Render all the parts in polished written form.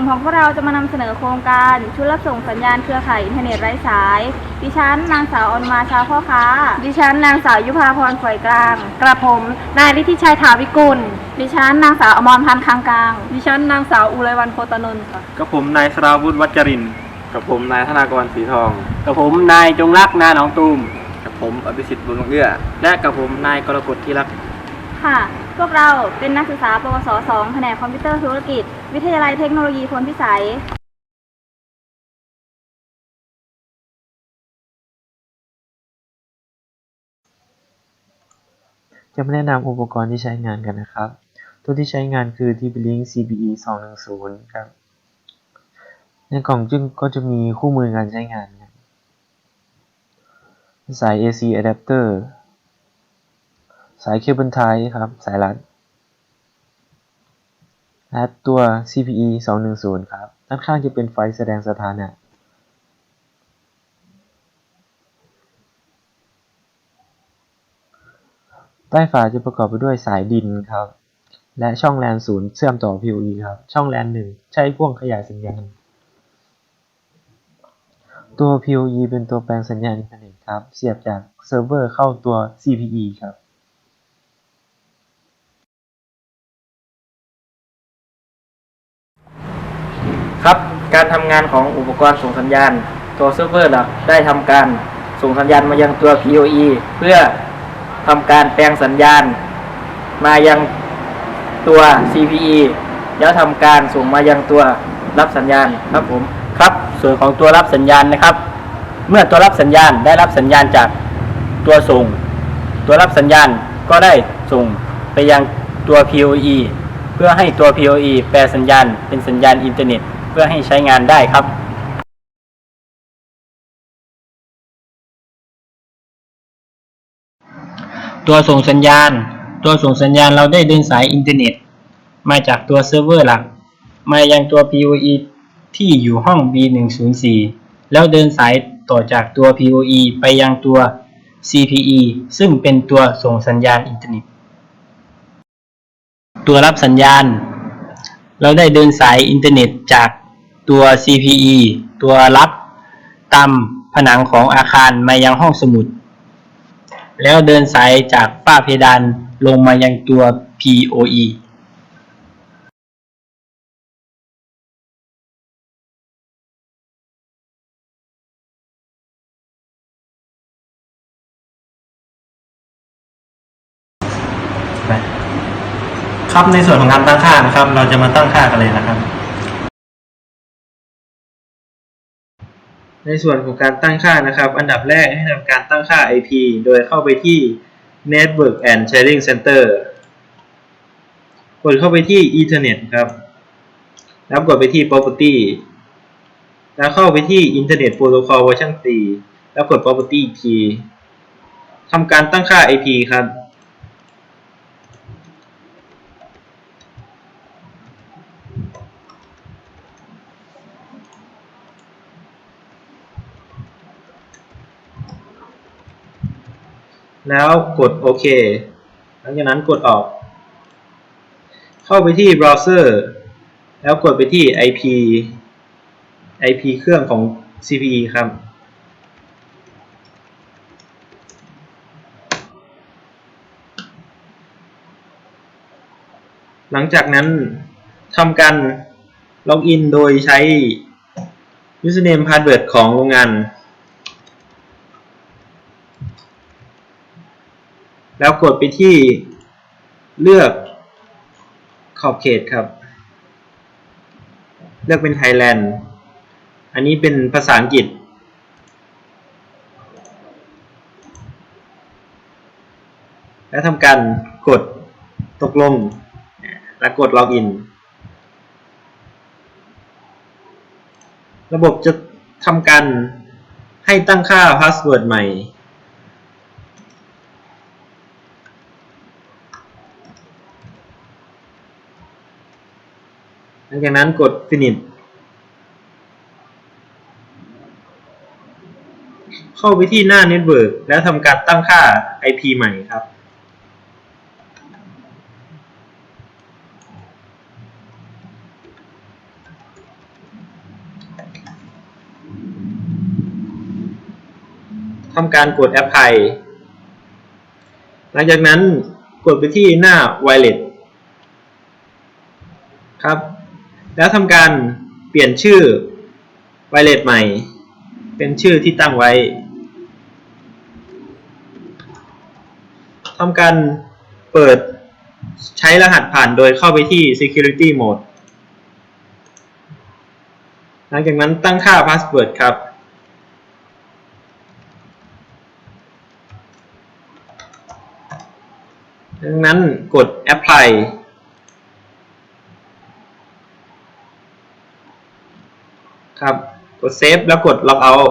ลุ่มของพวกเราจะมานำเสนอโครงการชุดรับส่งสัญญาณเครือข่ายอินเทอร์เน็ตไร้สายดิฉันนางสาวอนุมาชาพ่อค้าดิฉันนางสาวยุภาพรฝอยกลางกระผมนายฤทธิชัยถาวิกุลดิฉันนางสาวอมรพันธ์ค้างกลางดิฉันนางสาวอุไรวรรณโคตนนท์ค่ะกับผมนายสราวุฒิวัชรินทร์กับผมนายธนากรศรีทองกับผมนายจงรักนาหนองตูมกับผมอภิสิทธิ์บุญเอื้อและกับผมนายกรกฎที่รักค่ะพวกเราเป็นนักศึกษาปวส2แผนกคอมพิวเตอร์ธุรกิจวิทยาลัยเทคโนโลยีพลพิสัยจะมาแนะนำอุปกรณ์ที่ใช้งานกันนะครับตัวที่ใช้งานคือ TP-Link CPE 210ครับในกล่องก็จะมีคู่มือการใช้งานสาย AC adapter สายเคเบิลไทป์ครับสายรัดและตัว CPE 210ครับด้านข้างจะเป็นไฟแสดงสถานะใต้ฝาจะประกอบไปด้วยสายดินครับและช่อง LAN 0เชื่อมต่อ PoE ครับช่อง LAN 1ใช้พ่วงขยายสัญญาณตัว PoE เป็นตัวแปลงสัญญาณอินเทอร์เน็ตครับเสียบจากเซิร์ฟเวอร์เข้าตัว CPE ครับครับการทำงานของอุปกรณ์ส่งสัญญาณตัวเซิร์ฟเวอร์หลักได้ทำการส่งสัญญาณมายังตัว PoE เพื่อทำการแปลงสัญญาณมายังตัว CPE แล้วทำการส่งมายังตัวรับสัญญาณครับผมครับส่วนของตัวรับสัญญาณนะครับเมื่อตัวรับสัญญาณได้รับสัญญาณจากตัวส่งตัวรับสัญญาณก็ได้ส่งไปยังตัว PoE เพื่อให้ตัว PoE แปลสัญญาณเป็นสัญญาณอินเทอร์เน็ตเพื่อให้ใช้งานได้ครับตัวส่งสัญญาณเราได้ดึงสายอินเทอร์เน็ตมาจากตัวเซิร์ฟเวอร์หลักมายังตัว PoE ที่อยู่ห้อง B104 แล้วเดินสายต่อจากตัว PoE ไปยังตัว CPE ซึ่งเป็นตัวส่งสัญญาณอินเทอร์เน็ตตัวรับสัญญาณเราได้เดินสายอินเทอร์เน็ตจากตัว CPE ตัวรับตามผนังของอาคารมายังห้องสมุดแล้วเดินสายจากฝ้าเพดานลงมายังตัว PoE ครับในส่วนของการตั้งค่านะครับเราจะมาตั้งค่ากันเลยนะครับในส่วนของการตั้งค่านะครับอันดับแรกให้ทำการตั้งค่า IP โดยเข้าไปที่ Network and Sharing Center กดเข้าไปที่ Ethernet ครับแล้วกดไปที่ Property แล้วเข้าไปที่ Internet Protocol Version 4แล้วกด Property อีกทีทำการตั้งค่า IP ครับแล้วกดโอเคหลังจากนั้นกดออกเข้าไปที่เบราว์เซอร์แล้วกดไปที่ IP เครื่องของ CPE ครับหลังจากนั้นทำการล็อกอินโดยใช้ username password ของโรงงานแล้วกดไปที่เลือกขอบเขตครับเลือกเป็น Thailand อันนี้เป็นภาษาอังกฤษแล้วทำการกดตกลงแล้วกดล็อกอินระบบจะทำการให้ตั้งค่าพาสเวิร์ดใหม่หลังจากนั้นกด Finish เข้าไปที่หน้า Network แล้วทำการตั้งค่า IP ใหม่ครับ ทำการกด Apply หลังจากนั้นกดไปที่หน้า Wallet ครับแล้วทำการเปลี่ยนชื่อ Wallet ใหม่เป็นชื่อที่ตั้งไว้ทำการเปิดใช้รหัสผ่านโดยเข้าไปที่ Security Mode หลังจากนั้นตั้งค่า Password ครับดังนั้นกด Apply ครับกด Save แล้วกด Logout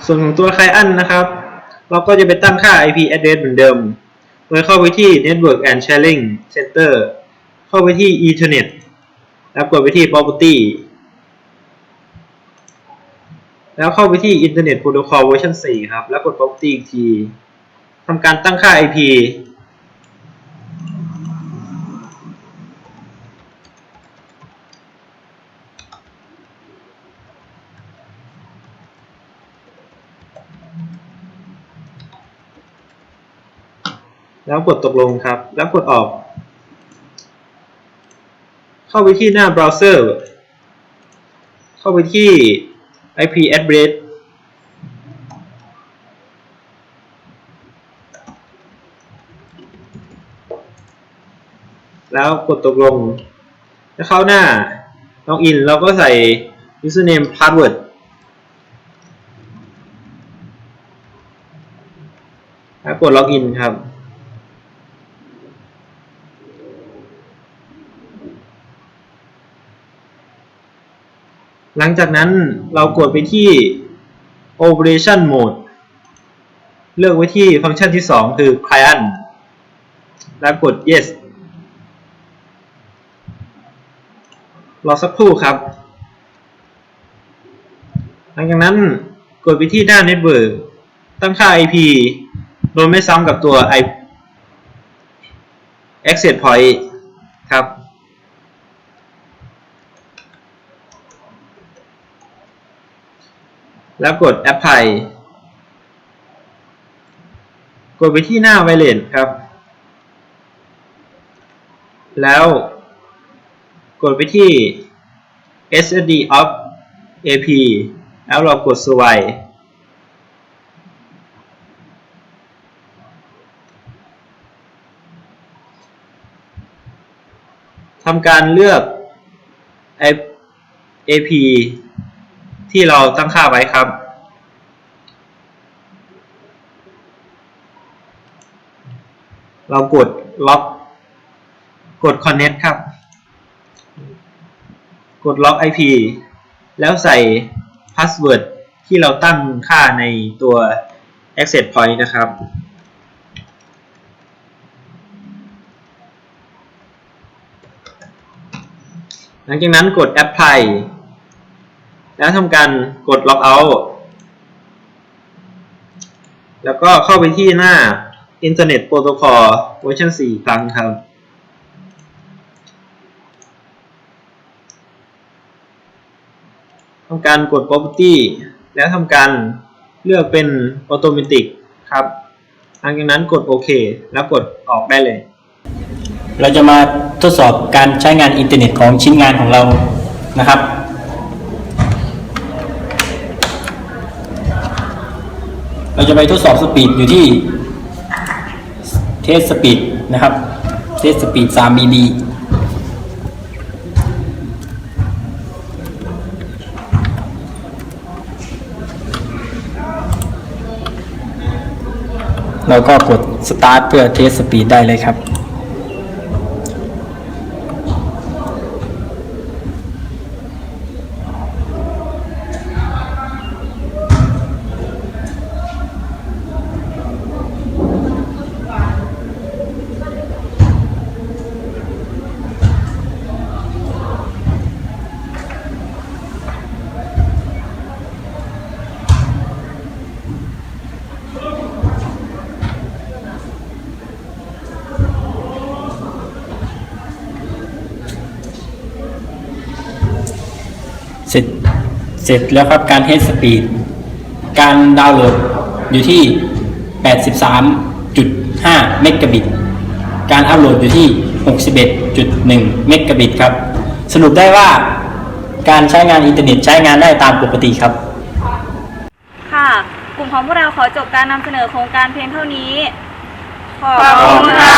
ส่วนของตัว Client นะครับเราก็จะไปตั้งค่า IP address เหมือนเดิมโดยเข้าไปที่ Network and Sharing Center เข้าไปที่ Ethernet แล้วกดไปที่ Property แล้วเข้าไปที่ Internet Protocol version 4 ครับแล้วกด Property อีกทีทำการตั้งค่า IP แล้วกดตกลงครับแล้วกดออกเข้าไปที่หน้าเบราว์เซอร์เข้าไปที่ IP address แล้วกดตกลงแล้วเข้าหน้า Login เราก็ใส่ username password แล้วกด Login ครับหลังจากนั้นเรากดไปที่ Operation Mode เลือกไว้ที่ฟังก์ชันที่ 2 คือ Client แล้วกด Yes รอสักครู่ครับหลังจากนั้นกดไปที่หน้า Network ตั้งค่า IP โดยไม่ซ้ำกับตัว Access Point ครับแล้วกด Apply กดไปที่หน้า Wallet ครับแล้วกดไปที่ SSD of AP แล้วเรากด Swipe ทำการเลือก AP ที่เราตั้งค่าไว้ครับเรากดล็อกกด Connect ครับกดล็อก IP แล้วใส่ Password ที่เราตั้งค่าในตัว Access Point นะครับหลังจากนั้นกด Apply แล้วทำการกด Logout แล้วก็เข้าไปที่หน้า Internet Protocol version 4 ครั้งครับทำการกด Property แล้วทำการเลือกเป็น Automatic ครับหลังจากนั้นกดโอเคแล้วกดออกได้เลยเราจะมาทดสอบการใช้งานอินเทอร์เน็ตของชิ้นงานของเรานะครับเราจะไปทดสอบสปีดอยู่ที่เทสสปีดนะครับเทสสปีด 3 BB เราก็กด Start เพื่อเทสสปีดได้เลยครับ เสร็จแล้วครับการเทสสปีดการดาวน์โหลดอยู่ที่ 83.5 เมกะบิตการอัพโหลดอยู่ที่ 61.1 เมกะบิตครับสรุปได้ว่าการใช้งานอินเทอร์เน็ตใช้งานได้ตามปกติครับ ค่ะ กลุ่มของพวกเราขอจบการนำเสนอโครงการเพียงเท่านี้ ขอบคุณค่ะ